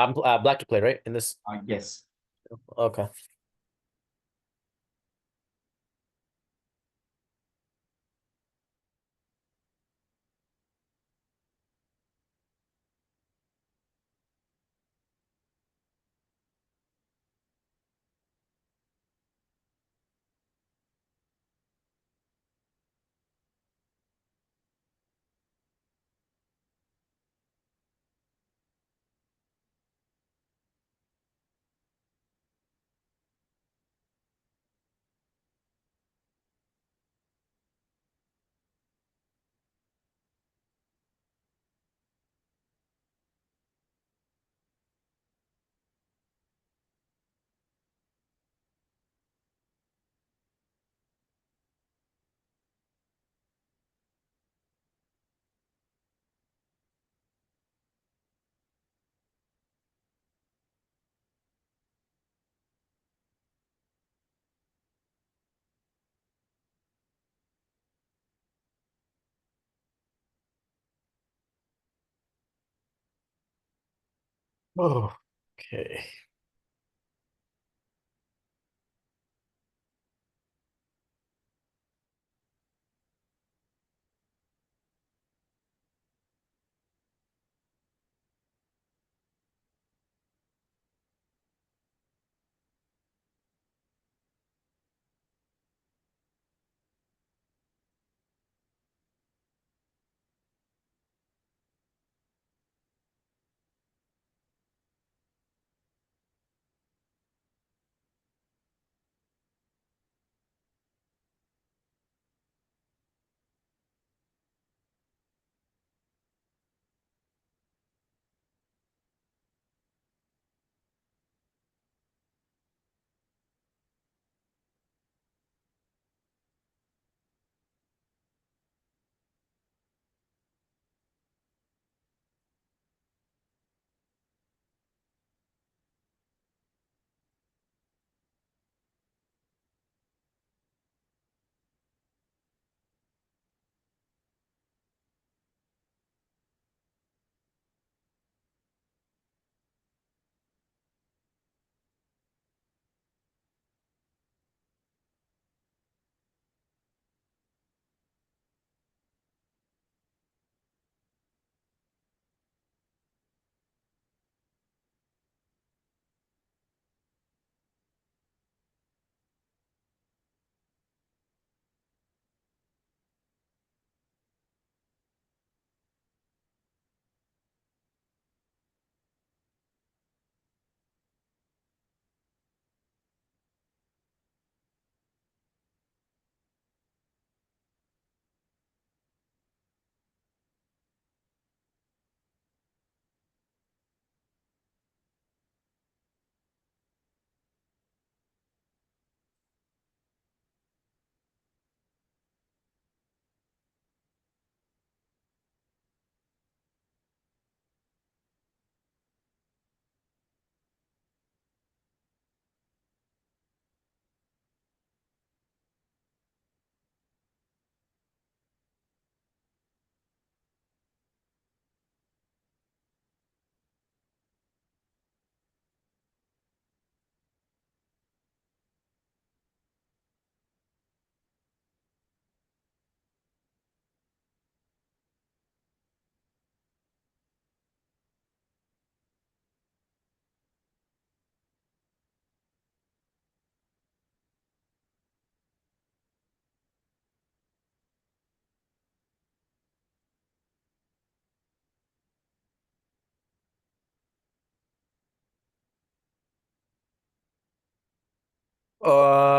I'm black to play, right? In this. Yes. Okay. Oh, okay.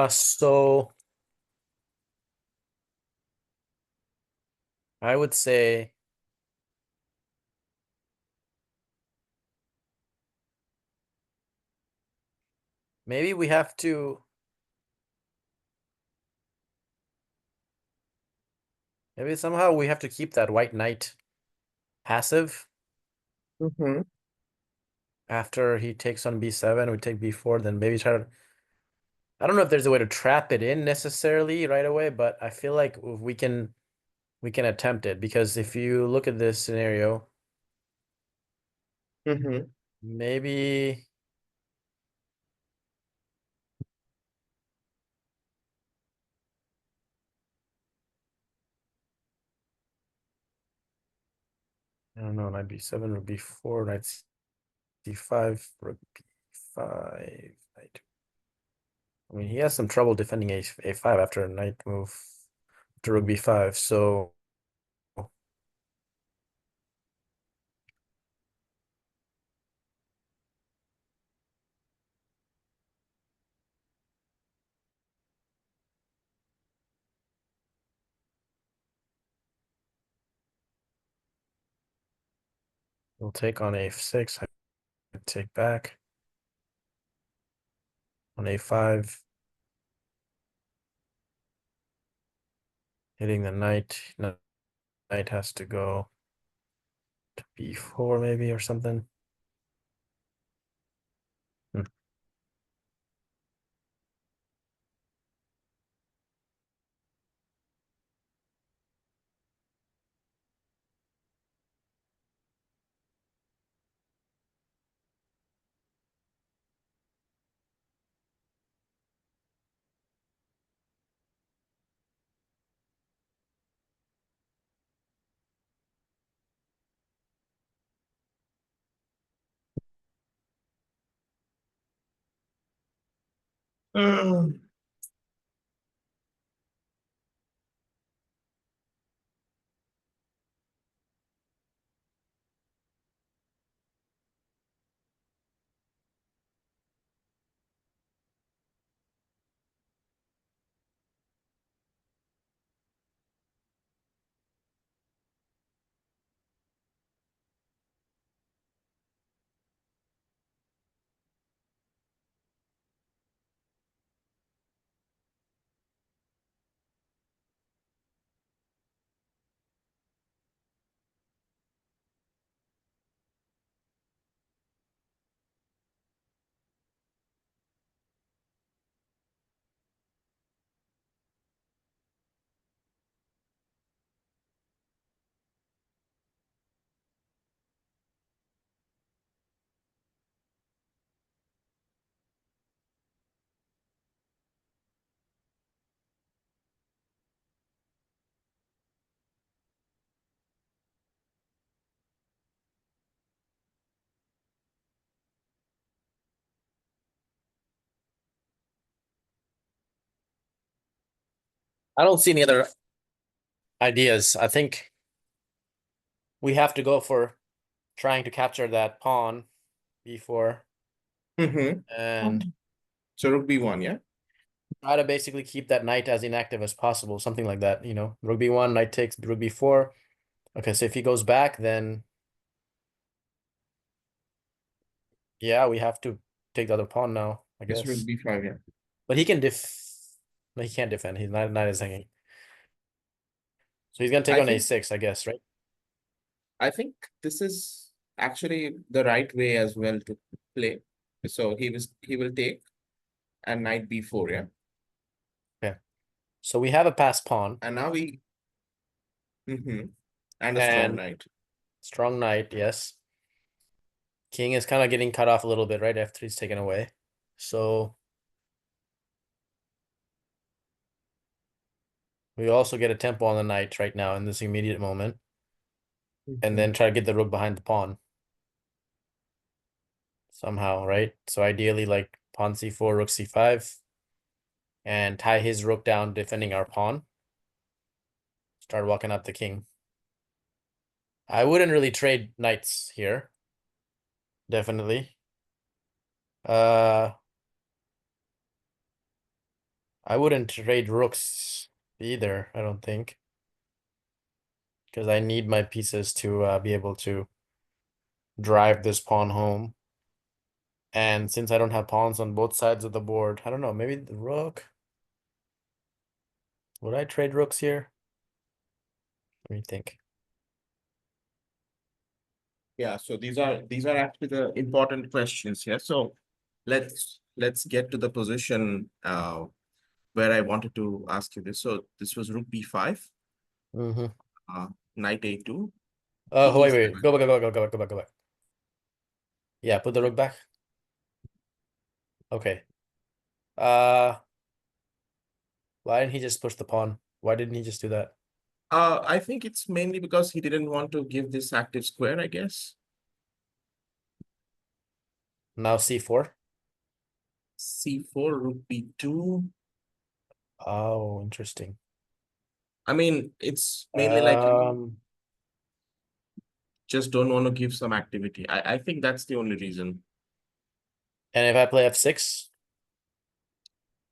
So I would say maybe we have to maybe somehow we have to keep that white knight passive Mm-hmm. after he takes on b7, we take b4, then maybe try to I don't know if there's a way to trap it in necessarily right away, but I feel like if we can attempt it because if you look at this scenario, Mm-hmm. Maybe. I don't know. Knight b7, rook b4, knight c5, rook b5, knight. I mean, he has some trouble defending a5 after a knight move to rook b5. So we'll take on a6. I take back on a5, hitting the knight. Knight has to go to b4 maybe or something. Hmm. I don't see any other ideas. I think we have to go for trying to capture that pawn b4 Mm-hmm. and So rook b1, yeah? try to basically keep that knight as inactive as possible, something like that, you know. Rook b1, knight takes rook b4. Okay, so if he goes back, then yeah, we have to take the other pawn now, I Yes, rook guess. b5, yeah. But he can no, he can't defend. He's not knight is hanging. So he's gonna take I on think a6, I guess, right? I think this is actually the right way as well to play. So he will take and knight b4, yeah. Yeah. So we have a passed pawn And now we mm-hmm. And a strong and knight. strong knight, yes. King is kind of getting cut off a little bit, right? F3 is taken away. So we also get a tempo on the knight right now in this immediate moment. And Mm-hmm. then try to get the rook behind the pawn somehow, right? So ideally like pawn c4, rook c5, and tie his rook down defending our pawn. Start walking up the king. I wouldn't really trade knights here. Definitely. Uh I wouldn't trade rooks either, I don't think. Because I need my pieces to be able to drive this pawn home. And since I don't have pawns on both sides of the board, I don't know, maybe the rook. Would I trade rooks here? Let me think. Yeah, so these are actually the important questions here. So let's get to the position where I wanted to ask you this. So this was rook b5, Mm-hmm. uh, knight a2, Oh, king wait. e7. Go back, go back, go back, go back, go back. Yeah, put the rook back. Okay. Uh, why didn't he just push the pawn? Why didn't he just do that? I think it's mainly because he didn't want to give this active square, I guess. Now c4. C4, rook b2. Oh, interesting. I mean, it's mainly like you Um, just don't want to give some activity. I think that's the only reason. and if I play f6,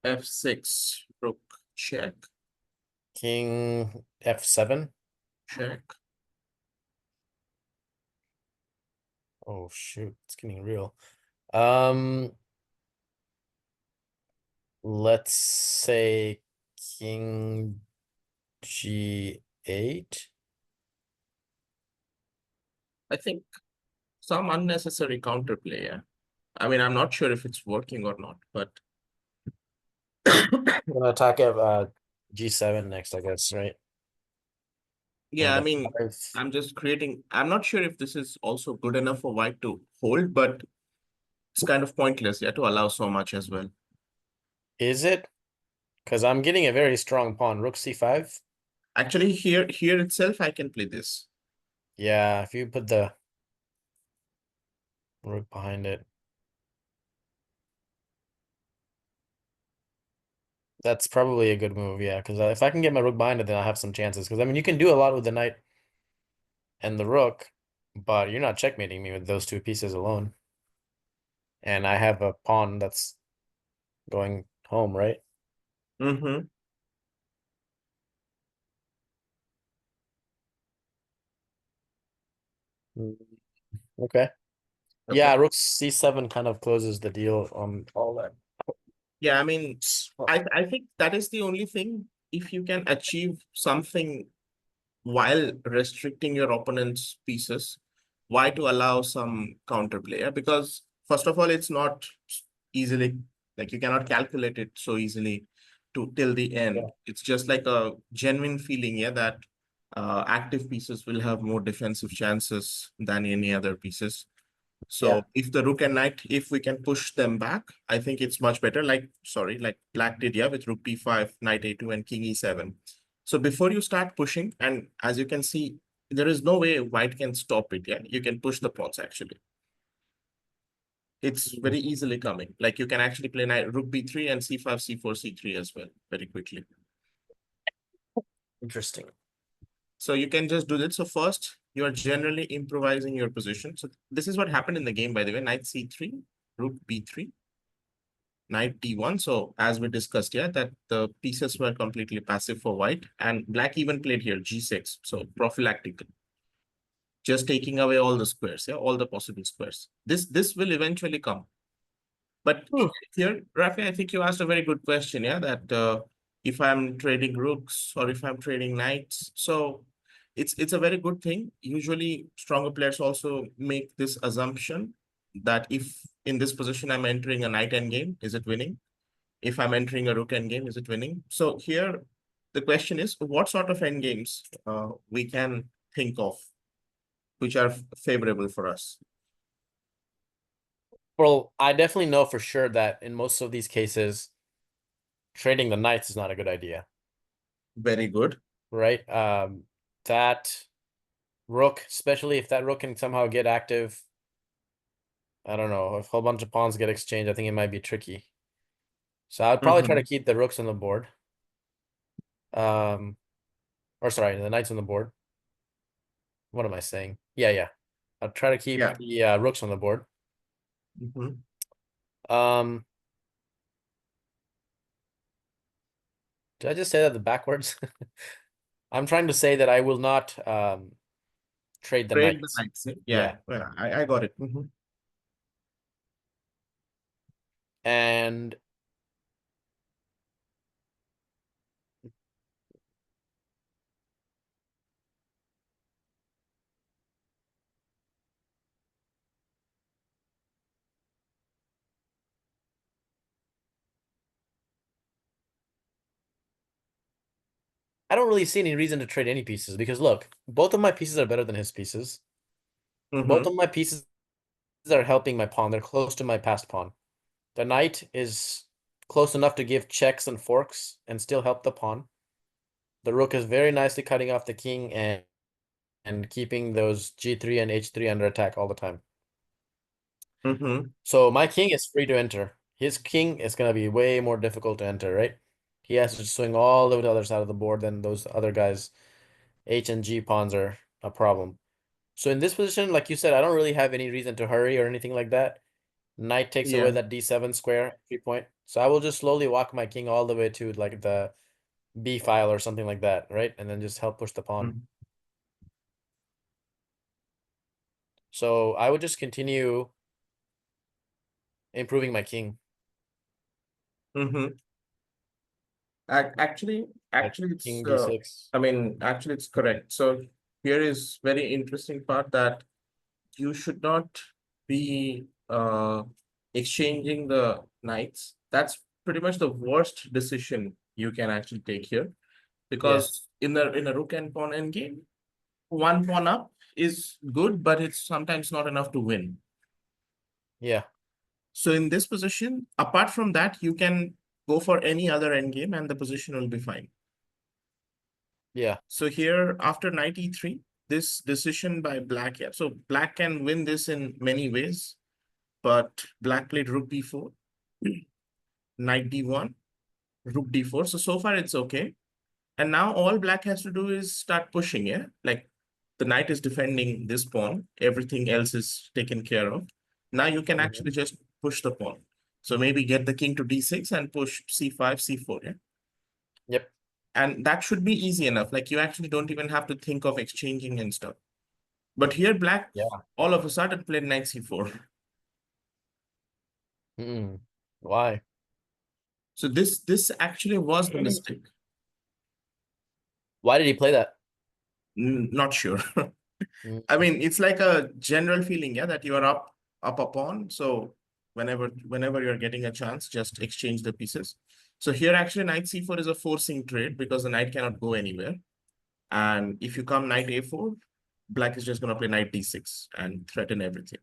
F6, rook, check, king f7. check. Oh shoot, it's getting real. Um, let's say king g8. I think some unnecessary counterplay, yeah. I mean, I'm not sure if it's working or not, but I'm gonna attack at g7 next, I guess, right? yeah, And I the mean, five. I'm not sure if this is also good enough for white to hold, but it's kind of pointless, yeah, to allow so much as well. Is it? Because I'm getting a very strong pawn. Rook c5. Actually, here itself, I can play this. Yeah, if you put the rook behind it, that's probably a good move. Yeah, because if I can get my rook behind it, then I have some chances. Because I mean, you can do a lot with the knight and the rook, but you're not checkmating me with those two pieces alone. And I have a pawn that's going home, right? Mm-hmm. Mm, okay. Okay. Yeah, rook c7 kind of closes the deal on all that. Yeah, I mean, I think that is the only thing. If you can achieve something while restricting your opponent's pieces, why to allow some counterplay? Yeah? Because first of all, it's not easily like you cannot calculate it so easily to till the Yeah. end. It's just like a genuine feeling, yeah, that active pieces will have more defensive chances than any other pieces. Yeah. So if the rook and knight, if we can push them back, I think it's much better. Like, sorry, like black did, yeah, with rook b5, knight a2, and king e7. So before you start pushing, and as you can see, there is no way white can stop it. Yeah, you can push the pawns actually. It's very easily coming. Like you can actually play knight rook b3 and c5, c4, c3 as well very quickly. Interesting. So you can just do this. So first, you are generally improvising your position. So this is what happened in the game, by the way. Knight c3, rook b3, knight d1. So as we discussed, yeah, that the pieces were completely passive for white, and black even played here g6. So prophylactic, just taking away all the squares, yeah, all the possible squares. This will eventually come. But Hmm. here, Rafi, I think you asked a very good question, yeah, that if I'm trading rooks or if I'm trading knights, so it's a very good thing. Usually, stronger players also make this assumption that if in this position I'm entering a knight endgame, is it winning? If I'm entering a rook endgame, is it winning? So here, the question is, what sort of endgames we can think of which are favorable for us? Well, I definitely know for sure that in most of these cases, trading the knights is not a good idea, Very good. right? That rook, especially if that rook can somehow get active, I don't know, if a whole bunch of pawns get exchanged, I think it might be tricky. So I'd probably try to Mhm. keep the rooks on the board. Um, or sorry, the knights on the board. What am I saying? Yeah, yeah. I'll try to keep Yeah. the rooks on the board. Mhm. Um, did I just say that the backwards? I'm trying to say that I will not trade the Trade the knights. knights. Eh? Yeah. Yeah, yeah, I got it. Mhm. And I don't really see any reason to trade any pieces because look, both of my pieces are better than his pieces. Both Mhm. of my pieces are helping my pawn. They're close to my passed pawn. The knight is close enough to give checks and forks and still help the pawn. The rook is very nicely cutting off the king and keeping those g3 and h3 under attack all the time. Mm-hmm. So my king is free to enter. His king is going to be way more difficult to enter, right? He has to swing all the way to the other side of the board than those other guys. H and G pawns are a problem. So in this position, like you said, I don't really have any reason to hurry or anything like that. Knight takes away Yeah. that d7 square 3 point. So I will just slowly walk my king all the way to like the b file or something like that, right? And then just help push the pawn. So I would just continue improving my king. Mm-hmm. Actually, Like actually, it's king d6. I mean, actually, it's correct. So here is very interesting part that you should not be exchanging the knights. That's pretty much the worst decision you can actually take here, Yeah, because in a rook and pawn endgame, one pawn up is good, but it's sometimes not enough to win. yeah, So in this position, apart from that, you can go for any other endgame and the position will be fine. yeah, So here after knight e3, this decision by black here. So black can win this in many ways, but black played rook b4, knight d1, rook d4. So far it's okay. And now all black has to do is start pushing, yeah? Like the knight is defending this pawn, everything else is taken care of. Now you can actually mhm, just push the pawn. So maybe get the king to d6 and push c5, c4, yeah? yep, And that should be easy enough. Like you actually don't even have to think of exchanging and stuff. But here black yeah. all of a sudden played knight c4. Mm. Why? So this actually was the mistake. Why did he play that? Not sure. Mm, I mean, it's like a general feeling, yeah, that you are up a pawn. So whenever you're getting a chance, just exchange the pieces. So here actually knight c4 is a forcing trade because the knight cannot go anywhere. And if you come knight a4, black is just going to play knight d6 and threaten everything.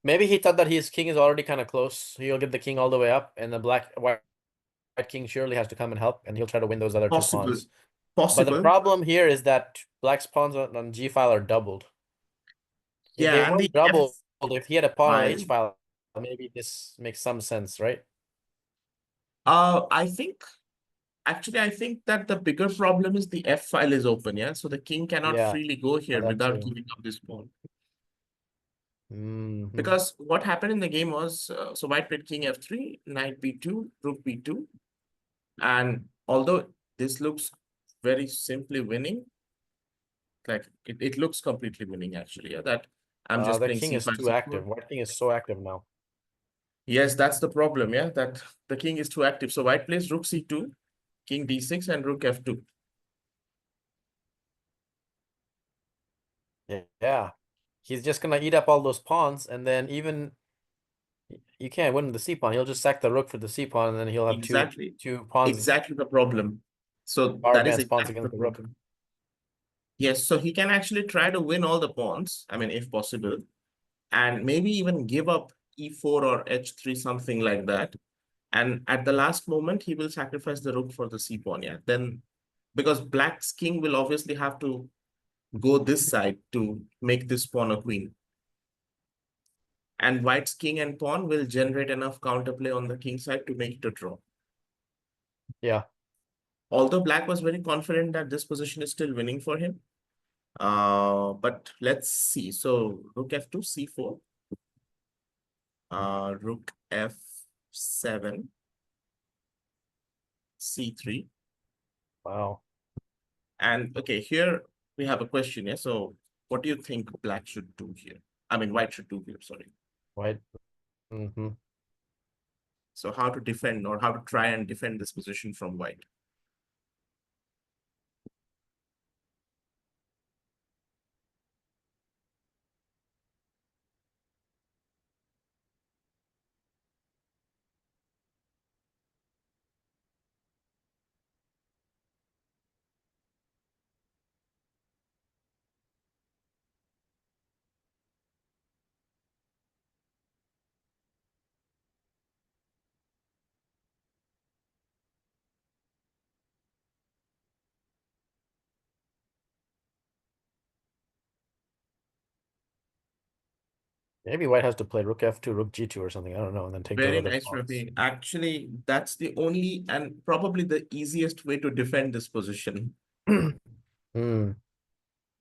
Maybe he thought that his king is already kind of close. He'll get the king all the way up, and the white king surely has to come and help, and he'll try to win those other two Possible, pawns. But the possible. problem here is that black's pawns on G file are doubled. If they Yeah, and the weren't f doubled, if he had a pawn on file. H file, maybe this makes some sense, right? I think actually I think that the bigger problem is the f file is open. Yeah, so the king cannot Yeah, freely go here that without too. giving up this pawn. Hmm. Because what happened in the game was, so white played king f3, knight b2, rook b2. And although this looks very simply winning, like it looks completely winning actually. Yeah, that I'm just The playing king is c5, too c4. active. White king is so active now. Yes, that's the problem. Yeah, that the king is too active. So white plays rook c2, king d6, and rook f2. Yeah. He's just gonna eat up all those pawns, and then even you can't win with the c pawn. He'll just sack the rook for the c pawn, and then he'll have Exactly, two pawns, exactly the problem. So far that is advanced pawns exactly the against the rook. problem. Yes, so he can actually try to win all the pawns. I mean, if possible, and maybe even give up e4 or h3, something like that. And at the last moment, he will sacrifice the rook for the c pawn. Yeah, then because black's king will obviously have to go this side to make this pawn a queen. And white's king and pawn will generate enough counterplay on the king side to make it a draw. Yeah. Although black was very confident that this position is still winning for him. But let's see. So rook f2, c4, rook f7, c3. Wow. And okay, here we have a question here. So what do you think black should do here? I mean, white should do here, sorry. White. Hmm. So how to defend or how to try and defend this position from white? Maybe white has to play rook f2, rook g2 or something. I don't know, and then take those Very other nice, pawns. Ravi. Actually, that's the only and probably the easiest way to defend this position. Hmm.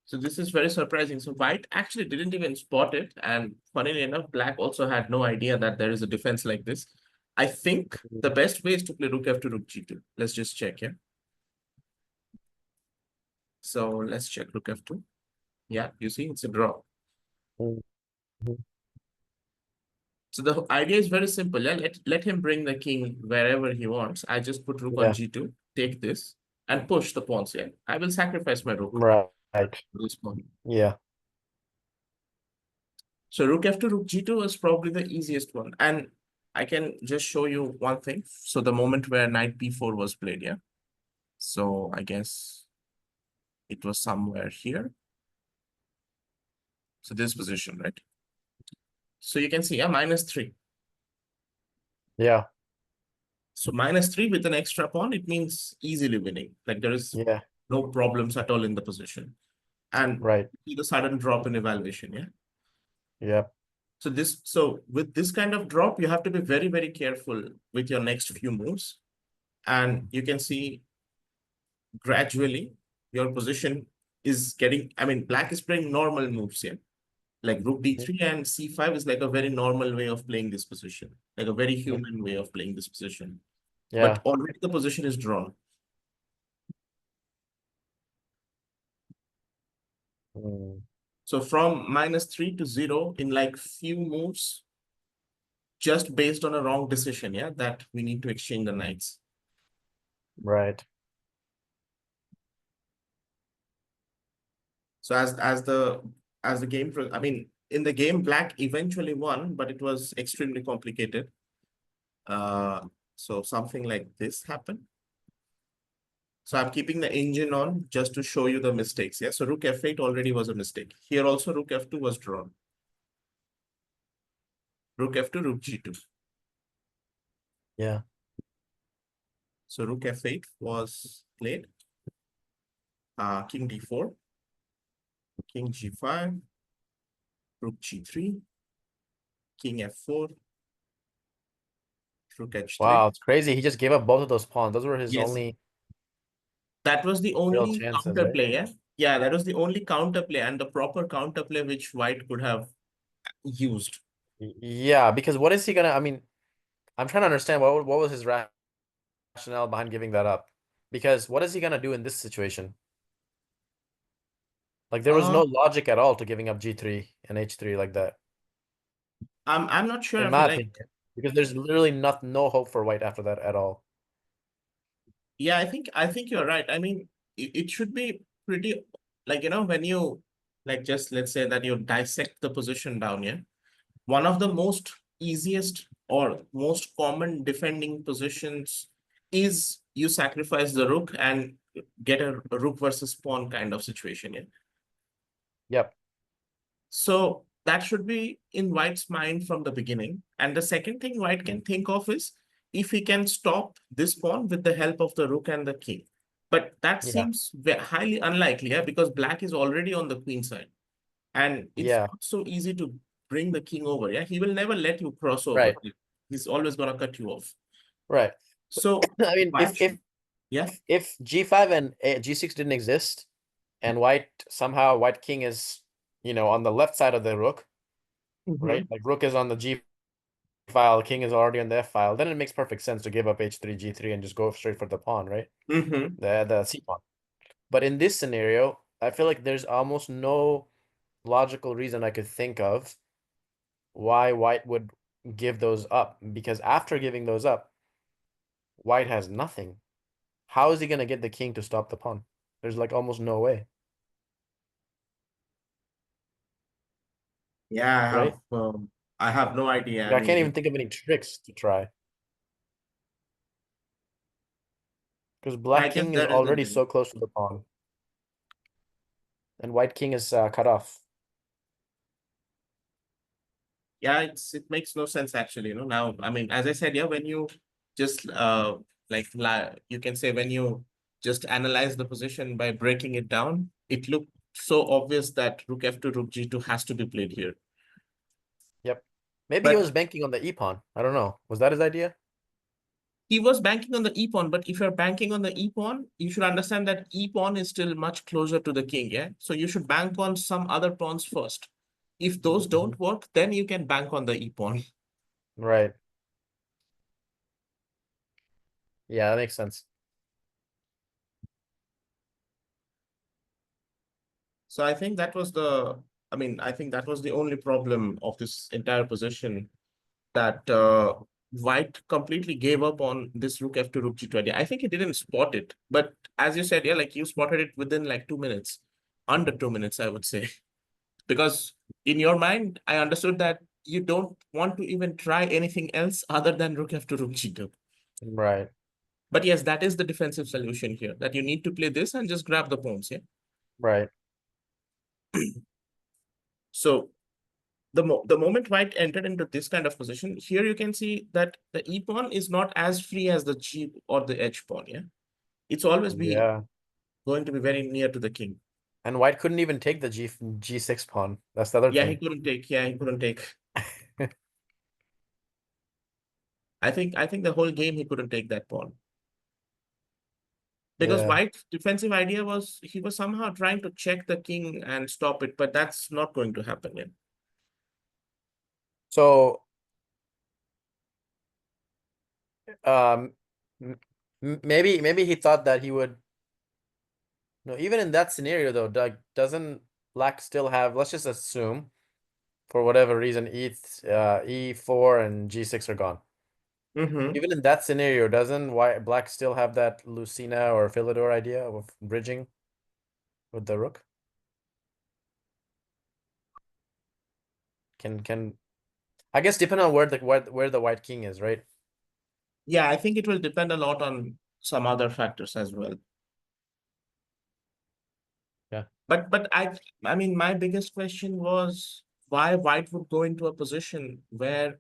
So this is very surprising. So white actually didn't even spot it. And funnily enough, black also had no idea that there is a defense like this. I think the best way is to play rook f to rook g2. Let's just check, yeah. So let's check rook f2. Yeah, you see, it's a draw. Mhm. So the idea is very simple. Yeah, let him bring the king wherever he wants. I just put rook on Yeah. g2, take this, and push the pawns here. I will sacrifice my rook. Right. This pawn. Yeah. So rook f to rook g2 is probably the easiest one. And I can just show you one thing. So the moment where knight b4 was played, yeah. So I guess it was somewhere here. So this position, right? So you can see, yeah, -3. Yeah. So -3 with an extra pawn, it means easily winning. Like there is Yeah. no problems at all in the position. And Right. see the sudden drop in evaluation, yeah. Yeah. So with this kind of drop, you have to be very, very careful with your next few moves. And you can see gradually your position is getting, I mean, black is playing normal moves here. Like rook d3 and c5 is like a very normal way of playing this position, like a very human way of playing this position. But Yeah. already the position is drawn. Mm. So from -3 to 0 in like few moves, just based on a wrong decision, yeah, that we need to exchange the knights. Right. So as the game, I mean, in the game, black eventually won, but it was extremely complicated. Uh, so something like this happened. So I'm keeping the engine on just to show you the mistakes. Yeah. So rook f8 already was a mistake. Here also rook f2 was drawn. Rook f2, rook g2. Yeah. So rook f8 was played. King d4, king g5, rook g3, king f4, rook h3. Wow, it's crazy. He just gave up both of those pawns. Those were his Yes, only that was the real only chances, right? counterplay. Yeah, yeah, that was the only counterplay and the proper counterplay which white could have used. Yeah, because what is he gonna? I mean, I'm trying to understand what was his rationale behind giving that up? Because what is he gonna do in this situation? Like there was Uh, no logic at all to giving up G3 and H3 like that, I'm not sure in if my like, opinion. Because there's literally no hope for white after that at all. yeah, I think you're right. I mean, it should be pretty like when you like just let's say that you dissect the position down here. One of the most easiest or most common defending positions is you sacrifice the rook and get a rook versus pawn kind of situation. Yeah. Yep. So that should be in White's mind from the beginning. And the second thing White can think of is if he can stop this pawn with the help of the rook and the king. But that Yeah. seems highly unlikely, yeah, because black is already on the queen side. And it's Yeah. not so easy to bring the king over. Yeah, he will never let you cross over. Right. He's always gonna cut you off. Right. So I mean, White should, yeah. if G5 and G6 didn't exist, and white king is, on the left side of the rook, right? Hmm. Like rook is on the G file, king is already on the F file, then it makes perfect sense to give up H3, G3, and just go straight for the pawn, right? Hmm. The C pawn. But in this scenario, I feel like there's almost no logical reason I could think of why white would give those up. Because after giving those up, white has nothing. How is he gonna get the king to stop the pawn? There's like almost no way, Yeah, right? I have no idea. Like, I I can't mean, even think of any tricks to try. Because I black guess king is that is the already thing. so close to the pawn, and white king is cut off. Yeah, it makes no sense actually. Now, I mean, as I said, yeah, when you just you can say when you just analyze the position by breaking it down, it looked so obvious that rook f2, rook g2 has to be played here. Maybe he was But banking on the e pawn. I don't know. Was that his idea? he was banking on the e-pawn, but if you're banking on the e-pawn, you should understand that e-pawn is still much closer to the king, yeah? So you should bank on some other pawns first. If those Mhm. don't work, then you can bank on the e-pawn. Right. Yeah, that makes sense. So I think that was the, I mean, I think that was the only problem of this entire position, that White completely gave up on this rook f to rook g20. I think he didn't spot it, but as you said, yeah, like you spotted it within like 2 minutes, under 2 minutes, I would say. Because in your mind, I understood that you don't want to even try anything else other than rook f to rook g2. Right. But yes, that is the defensive solution here, that you need to play this and just grab the pawns, yeah? Right. So the moment white entered into this kind of position, here you can see that the e pawn is not as free as the g or the h pawn, yeah? It's always be Yeah. going to be very near to the king. And white couldn't even take the G6 pawn. That's the other Yeah, thing. he couldn't take. I think the whole game he couldn't take that pawn. Because Yeah. White's defensive idea was he was somehow trying to check the king and stop it, but that's not going to happen yet. So um maybe he thought that he would no, even in that scenario though, Doug, doesn't black still have, let's just assume for whatever reason E4 and G6 are gone. Mm-hmm. Even in that scenario, doesn't white black still have that Lucina or Philidor idea of bridging with the rook? Can I guess depending on where the white king is, right? Yeah, I think it will depend a lot on some other factors as well. Yeah. But I mean, my biggest question was why White would go into a position where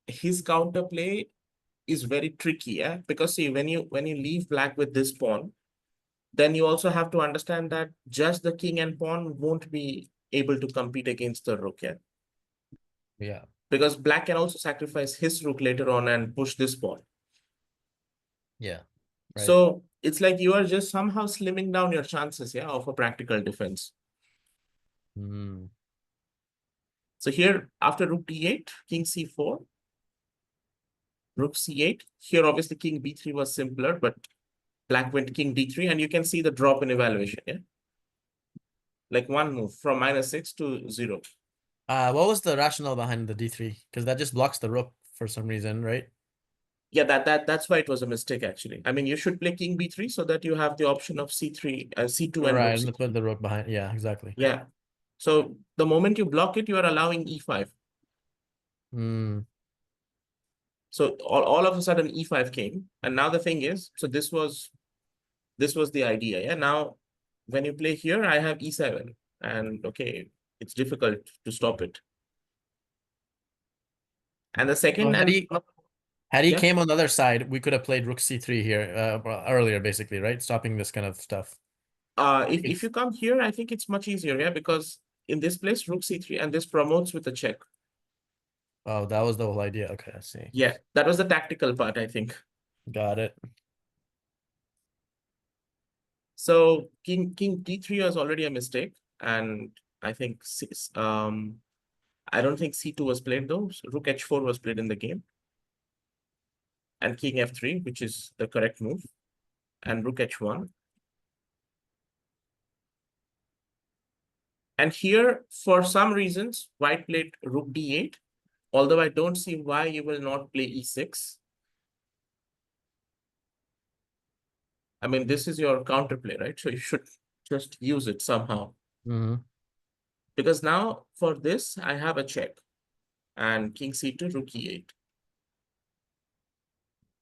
his counterplay is very tricky, yeah? Because see, when you leave black with this pawn, then you also have to understand that just the king and pawn won't be able to compete against the rook, yeah? Yeah. Because black can also sacrifice his rook later on and push this pawn. Yeah. Right. So it's like you are just somehow slimming down your chances, yeah, of a practical defense. Mm. So here, after rook d8, king c4, rook c8. Here, obviously, king b3 was simpler, but black went king d3, and you can see the drop in evaluation, yeah? Like one move from -6 to 0. What was the rationale behind the D3? Because that just blocks the rook for some reason, right? Yeah, that's why it was a mistake, actually. I mean, you should play king b3 so that you have the option of c3, c2 and Right, rook and put c3. the rook behind. Yeah, exactly. Yeah. So the moment you block it, you are allowing e5. Mm. So all of a sudden e5 came. And now the thing is, so this was the idea. Yeah. Now, when you play here, I have e7. And okay, it's difficult to stop it. And the So second and had he yeah, came on the other side, we could have played rook C3 here earlier, basically, right? Stopping this kind of stuff. if you come here, I think it's much easier, yeah, because in this place, rook c3, and this promotes with a check. Oh, that was the whole idea. Okay, I see. Yeah, that was the tactical part, I think. Got it. So king d3 was already a mistake, and I think I don't think c2 was played though. So rook h4 was played in the game, and king f3, which is the correct move, and rook h1. And here, for some reasons, white played rook d8, although I don't see why you will not play e6. I mean, this is your counterplay, right? So you should just use it somehow. Hmm. Because now for this, I have a check, and king c2, rook e8.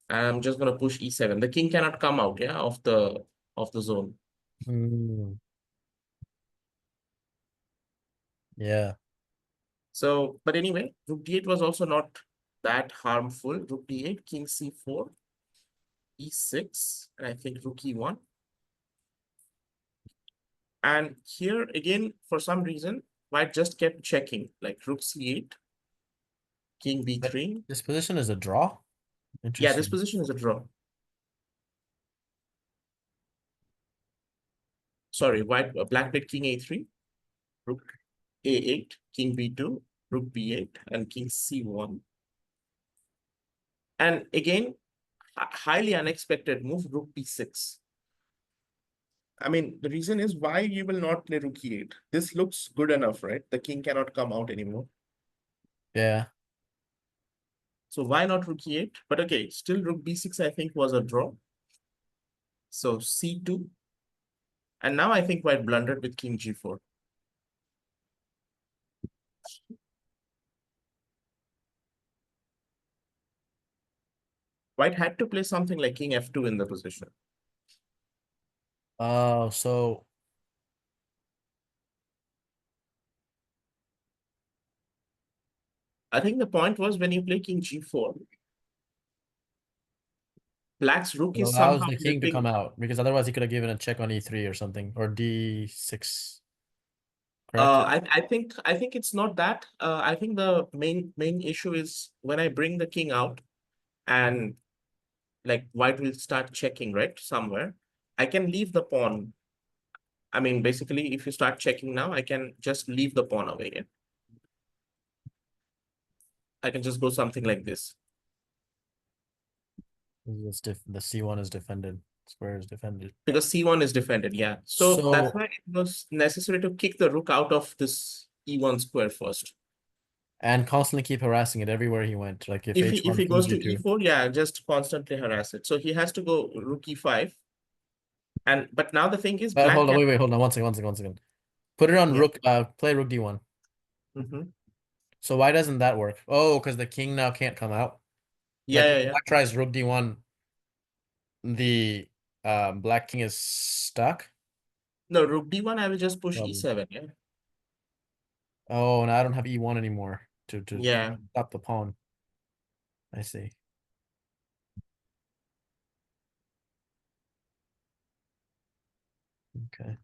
And I'm just gonna push e7. The king cannot come out, yeah, of the zone. Mm. Yeah. So, but anyway, rook d8 was also not that harmful. Rook d8, king c4, e6, and I think rook e1. And here again, for some reason, white just kept checking, like rook c8. king But b3. this position is a draw. Yeah, this Interesting. position is a draw. Sorry, black played king a3, rook a8, king b2, rook b8, and king c1. And again, highly unexpected move, rook b6. I mean, the reason is why you will not play rook e8. This looks good enough, right? The king cannot come out anymore. Yeah. So why not rook e8? But okay, still rook b6, I think, was a draw. So c2. And now I think white blundered with king g4. White had to play something like king f2 in the position. Oh, so I think the point was when you play king g4, black's rook it is allows somehow the king to come helping. out because otherwise he could have given a check on e3 or something or d6. Correct? I think it's not that. I think the main issue is when I bring the king out and like white will start checking, right? Somewhere. I can leave the pawn. I mean, basically, if you start checking now, I can just leave the pawn away. Yeah? I can just go something like this. The c1 is defended. Square is defended. Because c1 is defended, yeah. So that's So why it was necessary to kick the rook out of this e1 square first. and constantly keep harassing it everywhere he went. Like if If h1, he king goes to g2. e4, yeah, just constantly harass it. So he has to go rook e5. And but now the thing is But black hold on, can, wait, hold on, one second. Put it on yeah. rook. Play rook d1. Mhm. So why doesn't that work? Oh, because the king now can't come out. Yeah, Like yeah, if yeah. black tries rook d1, the black king is stuck. No, rook d1, I will just push Problem. e7, yeah. Oh, and I don't have e1 anymore to Yeah. stop the pawn. I see. Okay.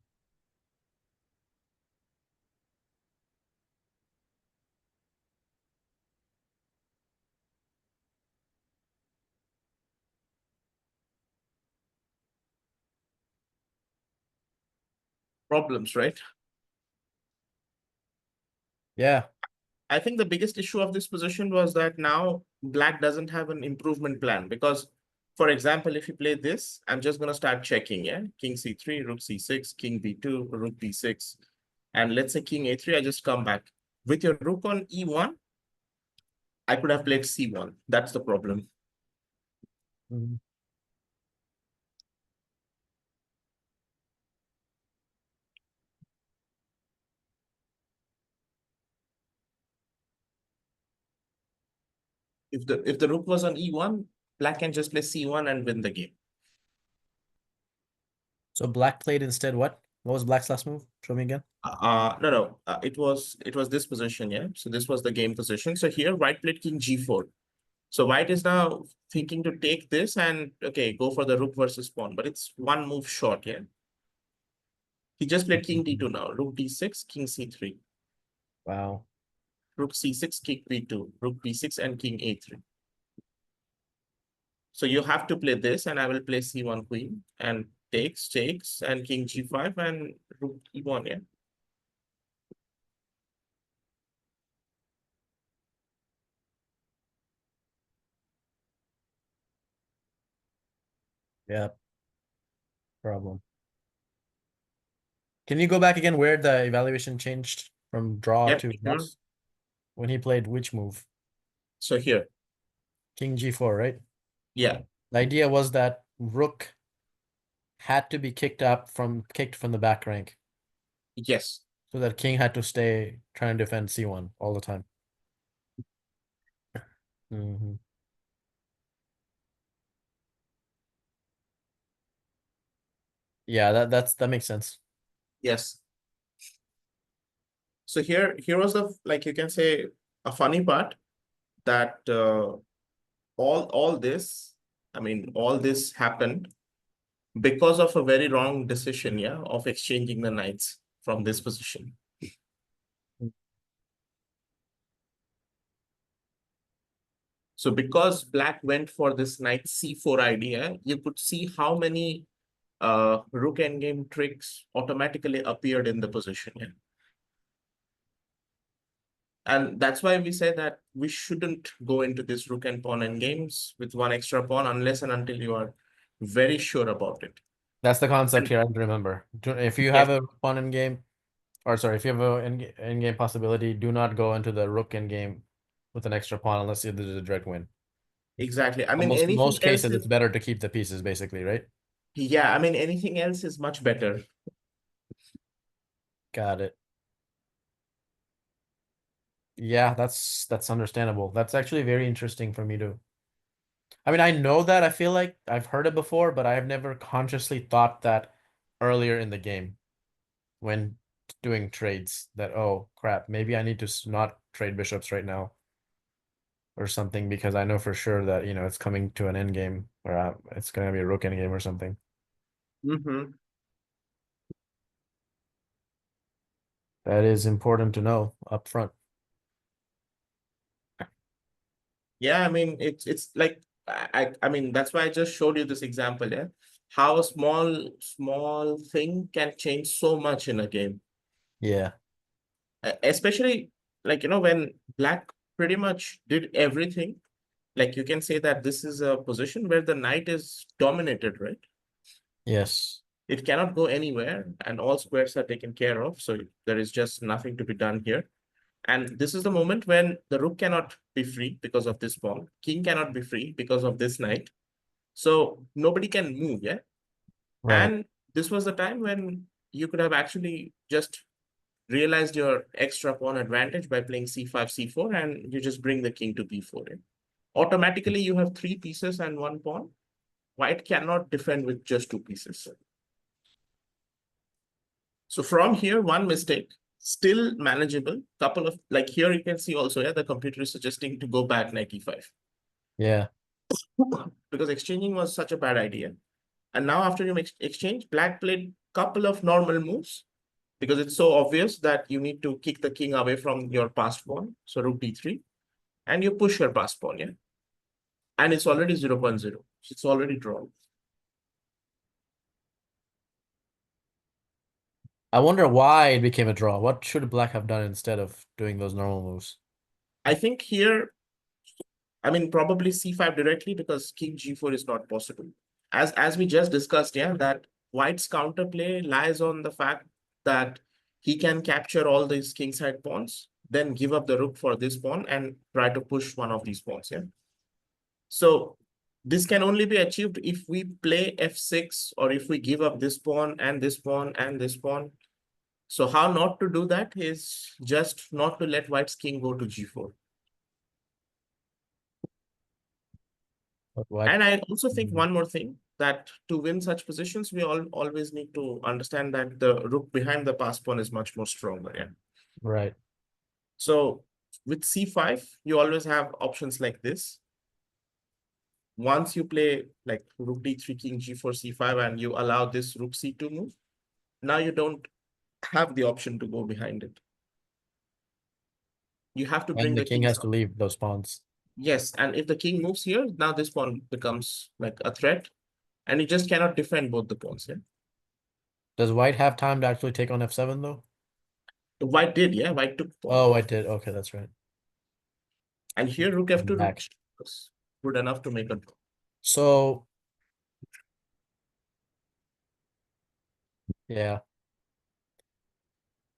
Problems, right? Yeah. I think the biggest issue of this position was that now black doesn't have an improvement plan because, for example, if you play this, I'm just going to start checking, yeah? King c3, rook c6, king b2, rook b6, and let's say king a3, I just come back. With your rook on e1, I could have played c1. That's the problem. Mhm. If the rook was on e1, black can just play c1 and win the game. So black played instead what? What was black's last move? Show me again. No. It was this position, yeah. So this was the game position. So here white played king g4. So white is now thinking to take this and okay, go for the rook versus pawn, but it's one move short, yeah. He just played king d2 now. Rook d6, king c3, Wow. rook c6, king b2, rook b6, and king a3. So you have to play this, and I will play c1 queen and takes, and king g5 and rook e1, yeah. Yeah. Problem. Can you go back again where the evaluation changed from draw Yep, to sure. loss? When he played which move? So here, King g4, right? yeah, The idea was that rook had to be kicked from the back rank. yes, So that king had to stay trying to defend c1 all the time. Hmm. Yeah, that makes sense. yes. So here was the, like you can say, a funny part that all this, I mean, all this happened because of a very wrong decision, yeah, of exchanging the knights from this position. So because black went for this knight c4 idea, you could see how many rook endgame tricks automatically appeared in the position. Yeah. And that's why we say that we shouldn't go into this rook and pawn endgames with one extra pawn unless and until you are very sure about it. That's the concept And here. I have to remember. If you yes, have a pawn in game, or sorry, if you have a in game possibility, do not go into the rook in game with an extra pawn unless there's a direct win. exactly. I mean, Almost anything most else cases, is, it's better to keep the pieces, basically, right? yeah, I mean, anything else is much better. Got it. Yeah, that's understandable. That's actually very interesting for me to. I mean, I know that. I feel like I've heard it before, but I have never consciously thought that earlier in the game when doing trades that, oh crap, maybe I need to not trade bishops right now or something because I know for sure that, it's coming to an end game or it's going to be a rook end game or something. Hmm. That is important to know up front. Yeah, I mean, it's like I mean, that's why I just showed you this example, yeah. How a small thing can change so much in a game. Yeah. Especially like when black pretty much did everything. Like you can say that this is a position where the knight is dominated, right? Yes. It cannot go anywhere and all squares are taken care of. So there is just nothing to be done here. And this is the moment when the rook cannot be free because of this pawn. King cannot be free because of this knight. So nobody can move, yeah? Right. And this was the time when you could have actually just realized your extra pawn advantage by playing c5, c4, and you just bring the king to b4. Yeah? Automatically, you have three pieces and one pawn. White cannot defend with just two pieces. So from here, one mistake, still manageable. Couple of, like here you can see also, yeah, the computer is suggesting to go back knight e5 Yeah. because exchanging was such a bad idea. And now after you exchange, black played couple of normal moves because it's so obvious that you need to kick the king away from your passed pawn. So rook d3, and you push your passed pawn, yeah? And it's already 0.0. It's already drawn. I wonder why it became a draw. What should black have done instead of doing those normal moves? I think here, I mean, probably c5 directly because king g4 is not possible. As we just discussed, yeah, that white's counterplay lies on the fact that he can capture all these kingside pawns, then give up the rook for this pawn and try to push one of these pawns, yeah? So this can only be achieved if we play f6 or if we give up this pawn and this pawn and this pawn. So how not to do that is just not to let white's king go to g4. But why? And I also think Mm, one more thing that to win such positions, we always need to understand that the rook behind the pass pawn is much more stronger. Yeah. right. So with c5, you always have options like this. Once you play like rook d3, king g4, c5, and you allow this rook c2 move, now you don't have the option to go behind it. You have to bring And the the king kings has to up. leave those pawns. Yes, and if the king moves here, now this pawn becomes like a threat, and you just cannot defend both the pawns. Yeah, Does white have time to actually take on f7 though? the white did. Yeah, white took pawn, Oh, I did. Okay, that's right. and here rook f2 I'm rook back. g2 was good enough to make a draw. So, yeah.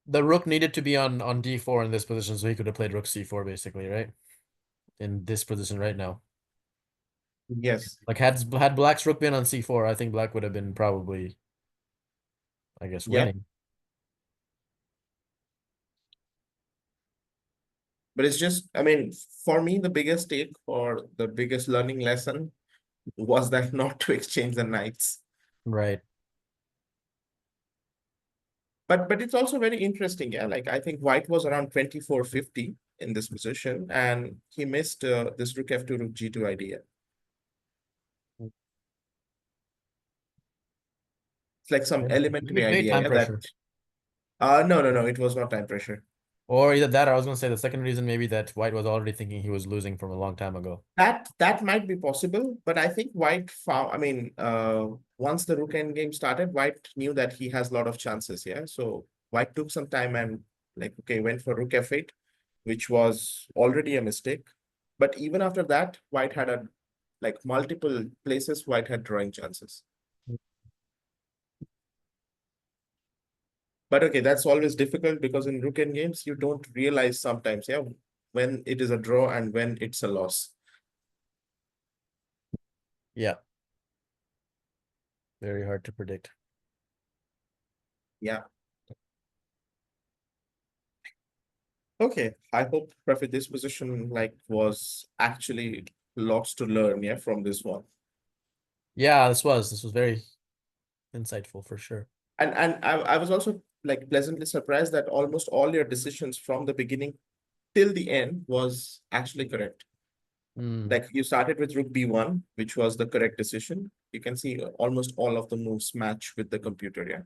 The rook needed to be on d4 in this position so he could have played rook c4 basically, right? In this position right now. Yes, Like had black's rook been on c4, I think black would have been probably, I guess, yeah, winning. but it's just, I mean, for me, the biggest take or the biggest learning lesson was that not to exchange the knights. Right. But it's also very interesting, yeah. Like I think white was around 2450 in this position, and he missed this rook f2 rook g2 idea. It's like some Maybe elementary maybe idea, time yeah. That pressure. no, it was not time pressure. Or either that, or I was gonna say the second reason maybe that White was already thinking he was losing from a long time ago. That might be possible, but I think White found. I mean, once the Rook Endgame started, White knew that he has a lot of chances. Yeah, so White took some time and like okay, went for Rook F8, which was already a mistake. But even after that, White had a like multiple places White had drawing chances. But okay, that's always difficult because in Rook Endgames you don't realize sometimes, yeah, when it is a draw and when it's a loss. Yeah, very hard to predict. Yeah. Okay, I hope Rafi, this position like was actually lots to learn, yeah, from this one. Yeah, this was very insightful for sure. And I was also like pleasantly surprised that almost all your decisions from the beginning till the end was actually correct. Mm, Like you started with Rook B1, which was the correct decision. You can see almost all of the moves match with the computer, yeah.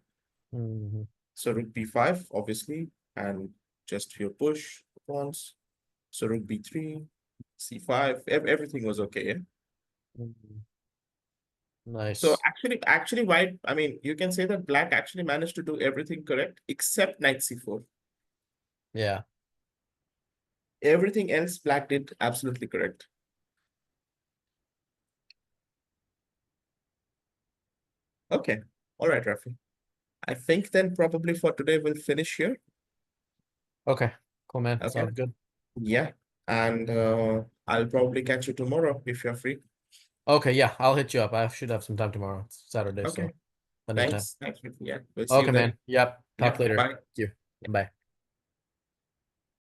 mhm, So Rook B5, obviously, and just your push pawns. So Rook B3, C5, everything was okay, yeah. mhm. So Nice. actually, white. I mean, you can say that black actually managed to do everything correct except knight c4. Yeah. Everything else, black did absolutely correct. Okay, all right, Rafi. I think then probably for today we'll finish here. Okay. Cool, man. Okay. Sounds good. Yeah, and I'll probably catch you tomorrow if you're free. Okay, yeah, I'll hit you up. I should have some time tomorrow. It's Saturday, Okay. so plenty of time. Thanks. Thanks. Yeah, we'll see you Okay, then. man. Yep. Talk Yeah. later. Bye. Thank you. Bye.